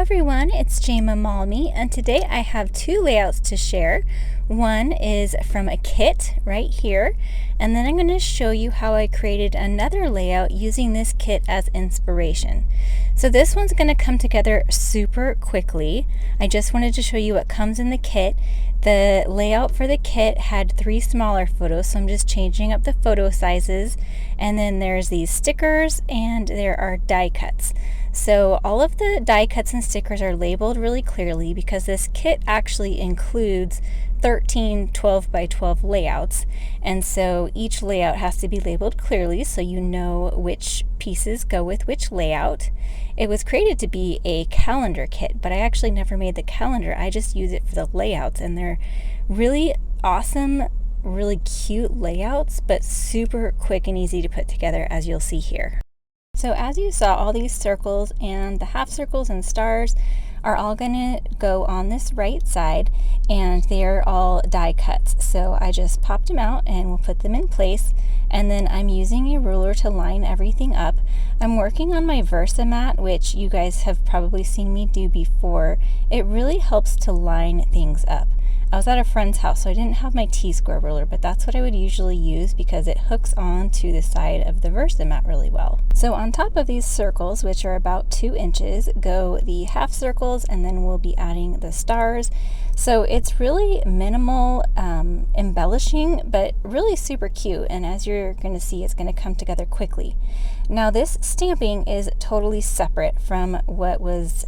everyone, it's Jama Malmi, and today I have two layouts to share. One is from a kit right here, and then I'm going to show you how I created another layout using this kit as inspiration. So this one's going to come together super quickly. I just wanted to show you what comes in the kit. The layout for the kit had 3 smaller photos, so I'm just changing up the photo sizes. And then there's these stickers and there are die cuts. So all of the die cuts and stickers are labeled really clearly because this kit actually includes 13 12 by 12 layouts, and so each layout has to be labeled clearly so you know which pieces go with which layout. It was created to be a calendar kit, but I actually never made the calendar. I just use it for the layouts, and they're really awesome, really cute layouts, but super quick and easy to put together, as you'll see here. So as you saw, all these circles and the half circles and stars are all going to go on this right side, and they're all die cuts. So I just popped them out and we'll put them in place, and then I'm using a ruler to line everything up. I'm working on my Versamat, which you guys have probably seen me do before. It really helps to line things up. I was at a friend's house, so I didn't have my T-square ruler, but that's what I would usually use because it hooks on to the side of the Versamat really well. So on top of these circles, which are about 2 inches, go the half circles, and then we'll be adding the stars. So it's really minimal embellishing, but really super cute, and as you're going to see, it's going to come together quickly. Now this stamping is totally separate from what was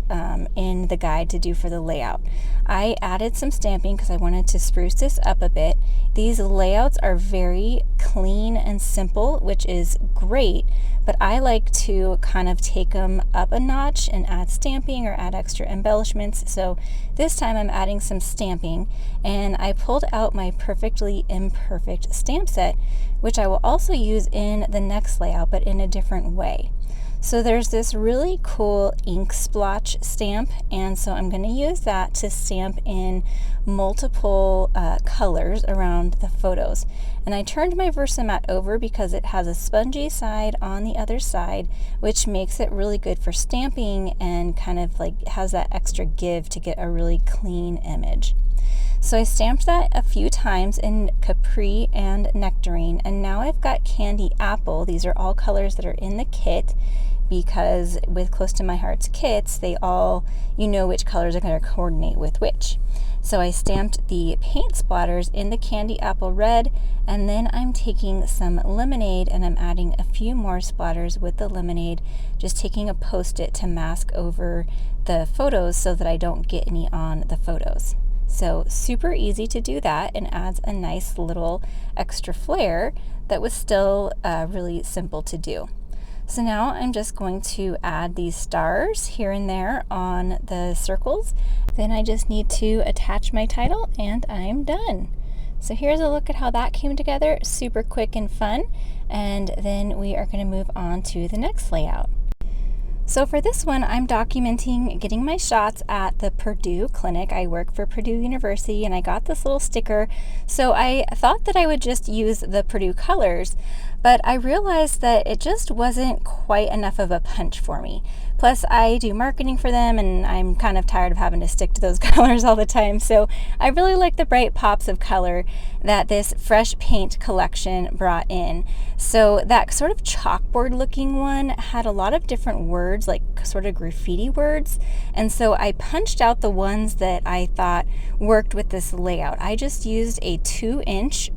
in the guide to do for the layout. I added some stamping because I wanted to spruce this up a bit. These layouts are very clean and simple, which is great, but I like to kind of take them up a notch and add stamping or add extra embellishments. So this time I'm adding some stamping, and I pulled out my Perfectly Imperfect stamp set, which I will also use in the next layout, but in a different way. So there's this really cool ink splotch stamp, and so I'm going to use that to stamp in multiple colors around the photos. And I turned my Versamat over because it has a spongy side on the other side, which makes it really good for stamping and kind of like has that extra give to get a really clean image. So I stamped that a few times in Capri and Nectarine, and now I've got Candy Apple. These are all colors that are in the kit, because with Close to My Heart's kits, they all, you know which colors are going to coordinate with which. So I stamped the paint splatters in the Candy Apple red, and then I'm taking some lemonade and I'm adding a few more splatters with the lemonade, just taking a Post-it to mask over the photos so that I don't get any on the photos. So super easy to do that, and adds a nice little extra flair that was still really simple to do. So now I'm just going to add these stars here and there on the circles. Then I just need to attach my title and I'm done. So here's a look at how that came together, super quick and fun. And then we are going to move on to the next layout. So for this one, I'm documenting getting my shots at the Purdue Clinic. I work for Purdue University, and I got this little sticker. So I thought that I would just use the Purdue colors, but I realized that it just wasn't quite enough of a punch for me. Plus, I do marketing for them, and I'm kind of tired of having to stick to those colors all the time. So I really like the bright pops of color that this fresh paint collection brought in. So that sort of chalkboard looking one had a lot of different words, like sort of graffiti words. And so I punched out the ones that I thought worked with this layout. I just used a 2-inch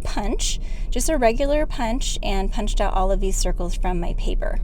punch, just a regular punch, and punched out all of these circles from my paper.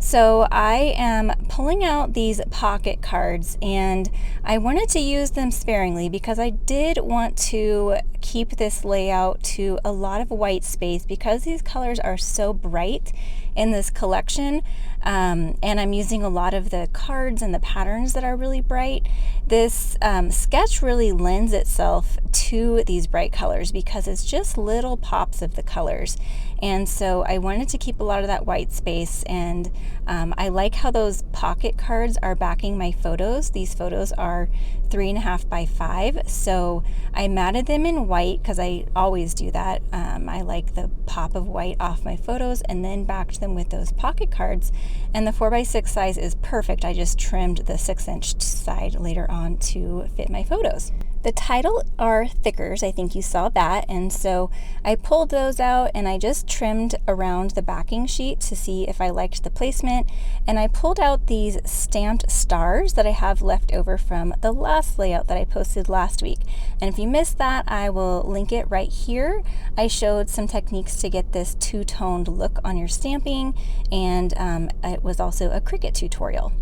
So I am pulling out these pocket cards, and I wanted to use them sparingly because I did want to keep this layout to a lot of white space because these colors are so bright in this collection, and I'm using a lot of the cards and the patterns that are really bright. This sketch really lends itself to these bright colors because it's just little pops of the colors. And so I wanted to keep a lot of that white space, and I like how those pocket cards are backing my photos. These photos are 3.5 by 5, so I matted them in white because I always do that. I like the pop of white off my photos, and then backed them with those pocket cards. And the 4x6 size is perfect. I just trimmed the 6-inch side later on to fit my photos. The title are thickers, I think you saw that, and so I pulled those out and I just trimmed around the backing sheet to see if I liked the placement, and I pulled out these stamped stars that I have left over from the last layout that I posted last week. And if you missed that, I will link it right here. I showed some techniques to get this two-toned look on your stamping, and it was also a Cricut tutorial.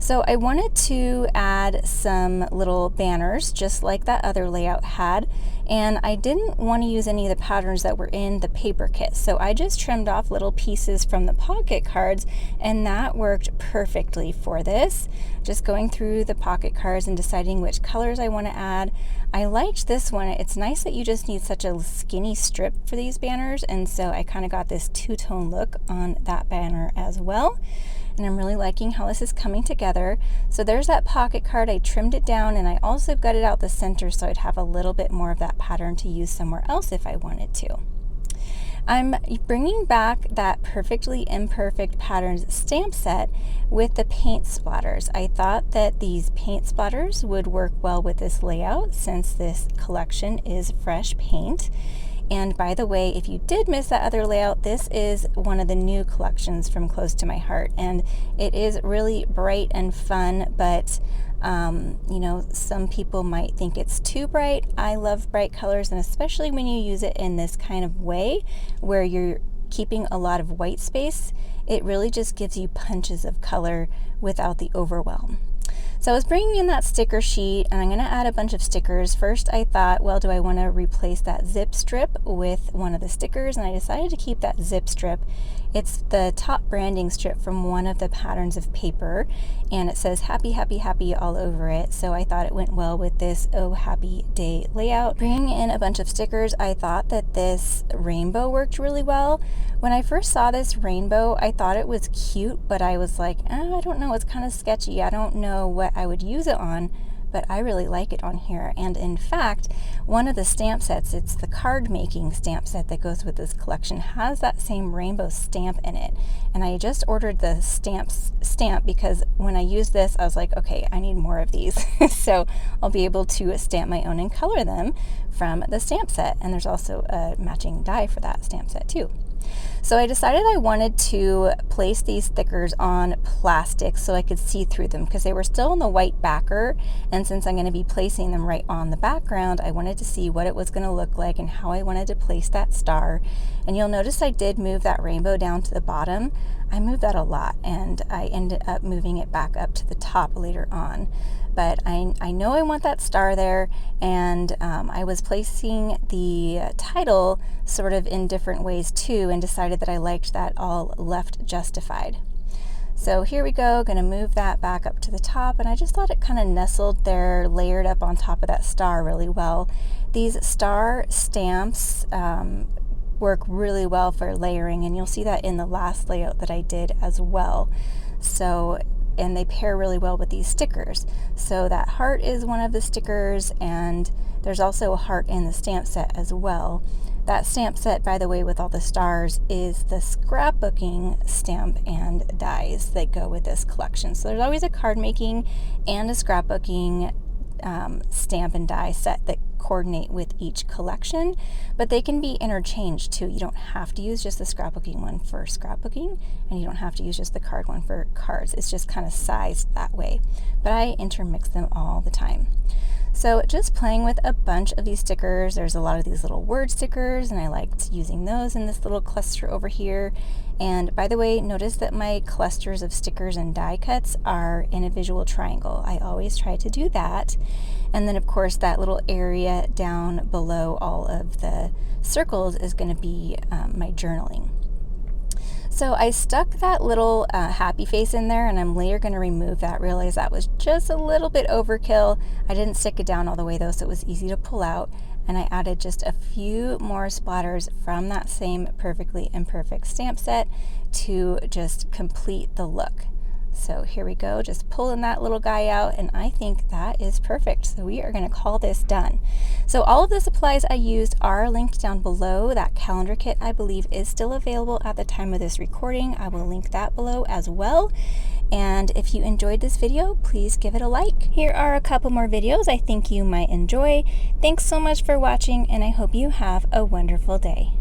So I wanted to add some little banners just like that other layout had, and I didn't want to use any of the patterns that were in the paper kit, so I just trimmed off little pieces from the pocket cards, and that worked perfectly for this. Just going through the pocket cards and deciding which colors I want to add. I liked this one. It's nice that you just need such a skinny strip for these banners, and so I kind of got this two-tone look on that banner as well. And I'm really liking how this is coming together. So there's that pocket card. I trimmed it down, and I also gutted out the center so I'd have a little bit more of that pattern to use somewhere else if I wanted to. I'm bringing back that Perfectly Imperfect Patterns stamp set with the paint splatters. I thought that these paint splatters would work well with this layout since this collection is fresh paint. And by the way, if you did miss that other layout, this is one of the new collections from Close to My Heart, and it is really bright and fun, but you know, some people might think it's too bright. I love bright colors, and especially when you use it in this kind of way where you're keeping a lot of white space, it really just gives you punches of color without the overwhelm. So I was bringing in that sticker sheet, and I'm going to add a bunch of stickers. First I thought, well, do I want to replace that zip strip with one of the stickers? And I decided to keep that zip strip. It's the top branding strip from one of the patterns of paper, and it says happy, happy, happy all over it. So I thought it went well with this Oh Happy Day layout. Bringing in a bunch of stickers, I thought that this rainbow worked really well. When I first saw this rainbow, I thought it was cute, but I was like, I don't know, it's kind of sketchy. I don't know what I would use it on, but I really like it on here. And in fact, one of the stamp sets, it's the card making stamp set that goes with this collection, has that same rainbow stamp in it. And I just ordered the stamp because when I used this, I was like, okay, I need more of these. So I'll be able to stamp my own and color them from the stamp set. And there's also a matching die for that stamp set too. So I decided I wanted to place these stickers on plastic so I could see through them because they were still on the white backer, and since I'm going to be placing them right on the background, I wanted to see what it was going to look like and how I wanted to place that star. And you'll notice I did move that rainbow down to the bottom. I moved that a lot, and I ended up moving it back up to the top later on. But I know I want that star there, and I was placing the title sort of in different ways too, and decided that I liked that all left justified. So here we go, going to move that back up to the top, and I just thought it kind of nestled there, layered up on top of that star really well. These star stamps work really well for layering, and you'll see that in the last layout that I did as well. So, and they pair really well with these stickers. So that heart is one of the stickers, and there's also a heart in the stamp set as well. That stamp set, by the way, with all the stars is the scrapbooking stamp and dies that go with this collection. So there's always a card making and a scrapbooking stamp and die set that coordinate with each collection, but they can be interchanged too. You don't have to use just the scrapbooking one for scrapbooking, and you don't have to use just the card one for cards. It's just kind of sized that way, but I intermix them all the time. So just playing with a bunch of these stickers. There's a lot of these little word stickers, and I liked using those in this little cluster over here. And by the way, notice that my clusters of stickers and die cuts are in a visual triangle. I always try to do that. And then of course that little area down below all of the circles is going to be my journaling. So I stuck that little happy face in there, and I'm later going to remove that. Realize that was just a little bit overkill. I didn't stick it down all the way though, so it was easy to pull out. And I added just a few more splatters from that same Perfectly Imperfect stamp set to just complete the look. So here we go, just pulling that little guy out, and I think that is perfect. So we are going to call this done. So all of the supplies I used are linked down below. That calendar kit, I believe, is still available at the time of this recording. I will link that below as well. And if you enjoyed this video, please give it a like. Here are a couple more videos I think you might enjoy. Thanks so much for watching, and I hope you have a wonderful day.